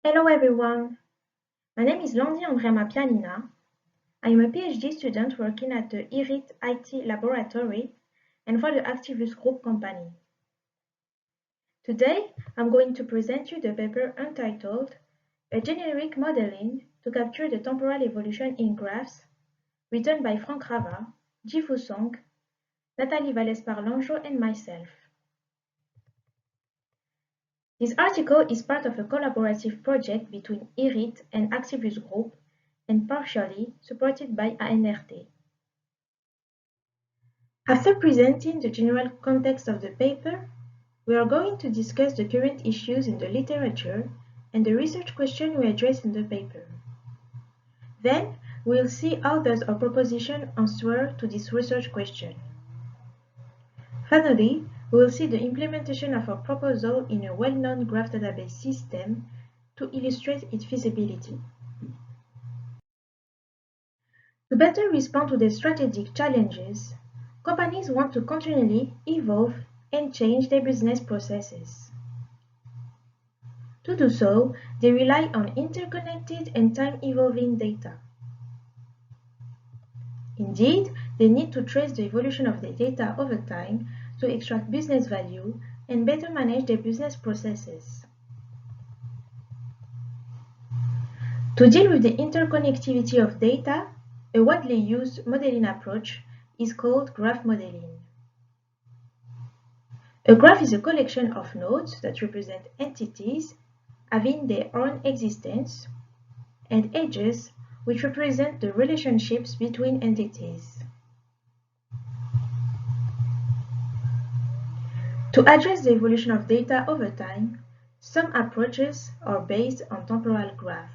Hello everyone, my name is Landy Andrea Mapianina. I am a PhD student working at the IRIT IT laboratory and for the Activus Group company. Today, I'm going to present you the paper entitled A Generic Modeling to Capture the Temporal Evolution in Graphs, written by Frank Rava, Ji-Fu Song, Nathalie Vallès-Parlangeau and myself. This article is part of a collaborative project between IRIT and Activus Group and partially supported by ANRT. After presenting the general context of the paper, we are going to discuss the current issues in the literature and the research question we address in the paper. Then, we will see how does our proposition answer to this research question. Finally, we will see the implementation of our proposal in a well-known graph database system to illustrate its feasibility. To better respond to the strategic challenges, companies want to continually evolve and change their business processes. To do so, they rely on interconnected and time-evolving data. Indeed, they need to trace the evolution of the data over time to extract business value and better manage their business processes. To deal with the interconnectivity of data, a widely used modeling approach is called graph modeling. A graph is a collection of nodes that represent entities having their own existence, and edges which represent the relationships between entities. To address the evolution of data over time, some approaches are based on temporal graph.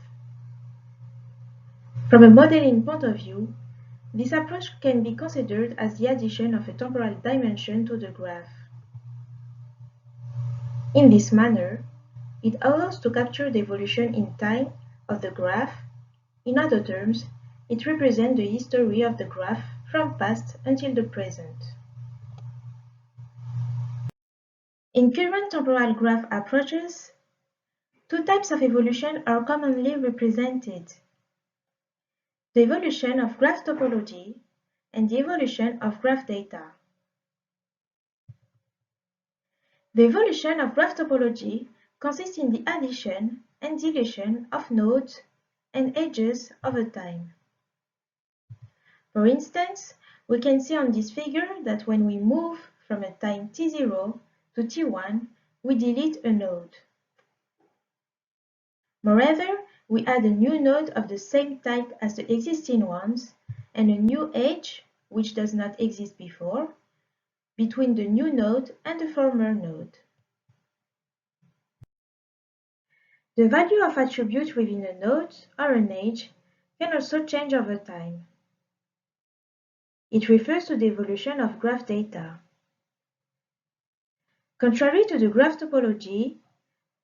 From a modeling point of view, this approach can be considered as the addition of a temporal dimension to the graph. In this manner, it allows to capture the evolution in time of the graph. In other terms, it represents the history of the graph from past until the present. In current temporal graph approaches, two types of evolution are commonly represented: the evolution of graph topology and the evolution of graph data. The evolution of graph topology consists in the addition and deletion of nodes and edges over time. For instance, we can see on this figure that when we move from a time t0 to t1, we delete a node. Moreover, we add a new node of the same type as the existing ones and a new edge, which does not exist before, between the new node and the former node. The value of attributes within a node or an edge can also change over time. It refers to the evolution of graph data. Contrary to the graph topology,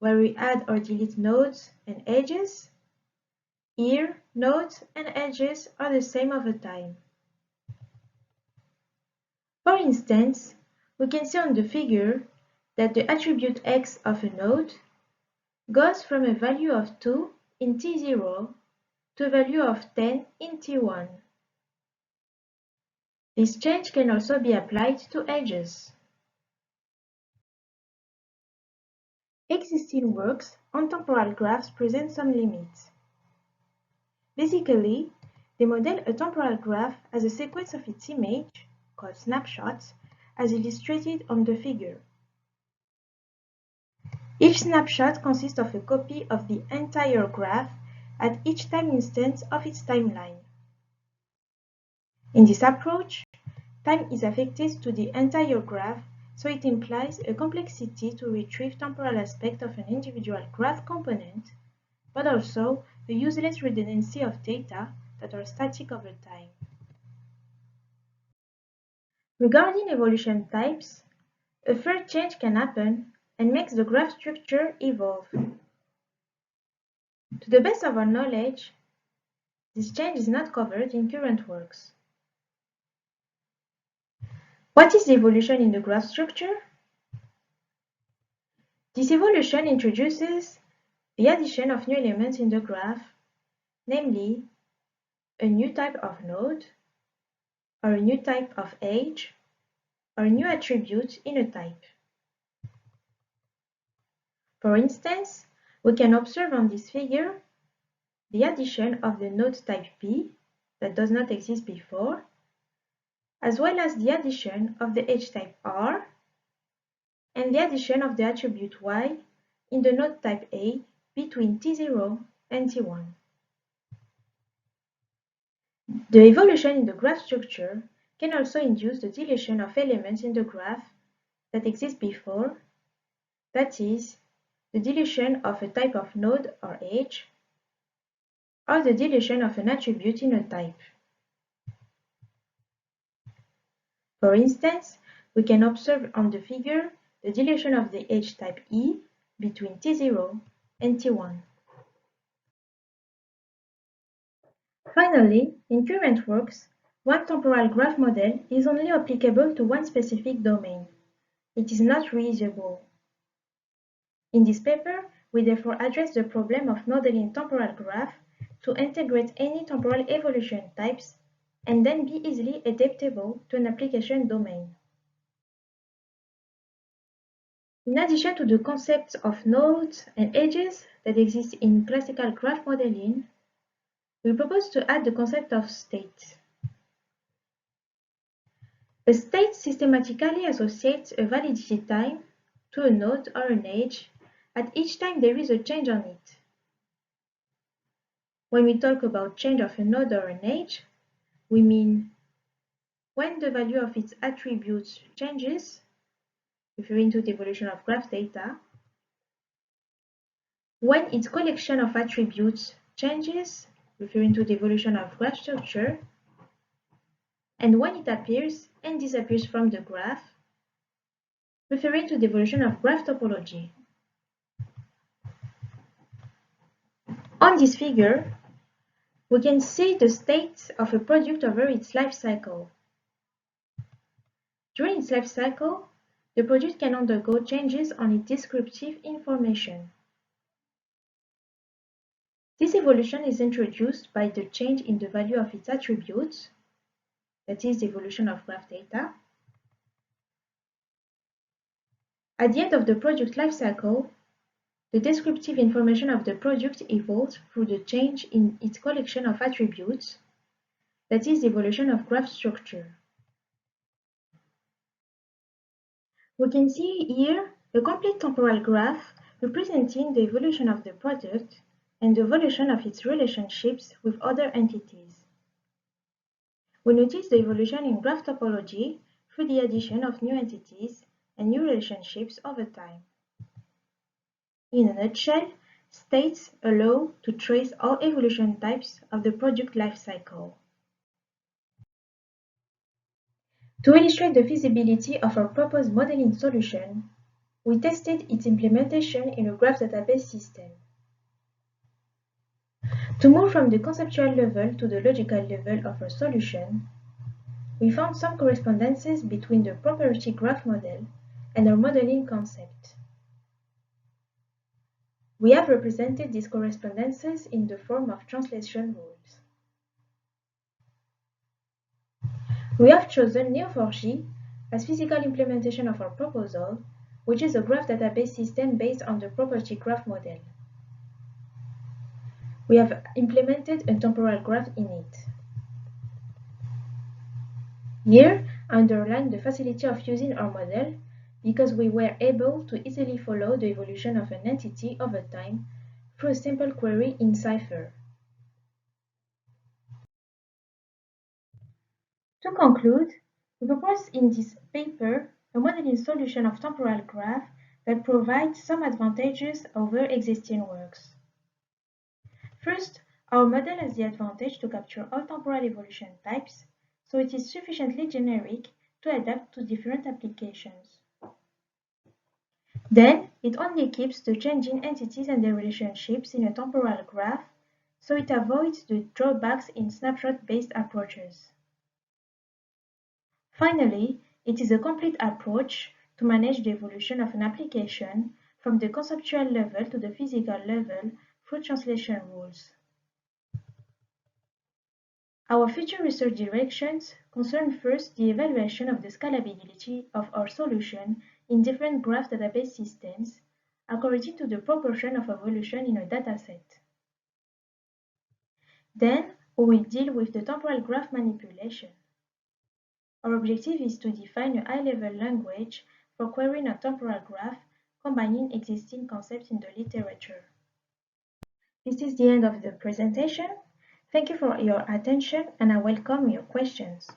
where we add or delete nodes and edges, here nodes and edges are the same over time. For instance, we can see on the figure that the attribute x of a node goes from a value of 2 in t0 to a value of 10 in t1. This change can also be applied to edges. Existing works on temporal graphs present some limits. Basically, they model a temporal graph as a sequence of its image, called snapshots, as illustrated on the figure. Each snapshot consists of a copy of the entire graph at each time instance of its timeline. In this approach, time is affected to the entire graph, so it implies a complexity to retrieve temporal aspect of an individual graph component, but also a useless redundancy of data that are static over time. Regarding evolution types, a third change can happen and makes the graph structure evolve. To the best of our knowledge, this change is not covered in current works. What is the evolution in the graph structure? This evolution introduces the addition of new elements in the graph, namely a new type of node, or a new type of edge, or a new attribute in a type. For instance, we can observe on this figure the addition of the node type P that does not exist before, as well as the addition of the edge type R and the addition of the attribute Y in the node type A between T0 and T1. The evolution in the graph structure can also induce the deletion of elements in the graph that exist before, that is, the deletion of a type of node or edge, or the deletion of an attribute in a type. For instance, we can observe on the figure the deletion of the edge type E between T0 and T1. Finally, in current works, one temporal graph model is only applicable to one specific domain. It is not reusable. In this paper, we therefore address the problem of modeling temporal graph to integrate any temporal evolution types and then be easily adaptable to an application domain. In addition to the concepts of nodes and edges that exist in classical graph modeling, we propose to add the concept of state. A state systematically associates a validity time to a node or an edge at each time there is a change on it. When we talk about change of a node or an edge, we mean when the value of its attributes changes, referring to the evolution of graph data, when its collection of attributes changes, referring to the evolution of graph structure, and when it appears and disappears from the graph, referring to the evolution of graph topology. On this figure, we can see the state of a product over its life cycle. During its life cycle, the product can undergo changes on its descriptive information. This evolution is introduced by the change in the value of its attributes, that is, the evolution of graph data. At the end of the product life cycle, the descriptive information of the product evolves through the change in its collection of attributes, that is, the evolution of graph structure. We can see here a complete temporal graph representing the evolution of the product and the evolution of its relationships with other entities. We notice the evolution in graph topology through the addition of new entities and new relationships over time. In a nutshell, states allow to trace all evolution types of the product life cycle. To illustrate the feasibility of our proposed modeling solution, we tested its implementation in a graph database system. To move from the conceptual level to the logical level of our solution, we found some correspondences between the property graph model and our modeling concept. We have represented these correspondences in the form of translation rules. We have chosen Neo4j as physical implementation of our proposal, which is a graph database system based on the property graph model. We have implemented a temporal graph in it. Here, I underline the facility of using our model because we were able to easily follow the evolution of an entity over time through a simple query in Cypher. To conclude, we propose in this paper a modeling solution of temporal graph that provides some advantages over existing works. First, our model has the advantage to capture all temporal evolution types, so it is sufficiently generic to adapt to different applications. Then, it only keeps the changing entities and their relationships in a temporal graph, so it avoids the drawbacks in snapshot-based approaches. Finally, it is a complete approach to manage the evolution of an application from the conceptual level to the physical level through translation rules. Our future research directions concern first the evaluation of the scalability of our solution in different graph database systems according to the proportion of evolution in a dataset. Then, we will deal with the temporal graph manipulation. Our objective is to define a high-level language for querying a temporal graph, combining existing concepts in the literature. This is the end of the presentation. Thank you for your attention, and I welcome your questions.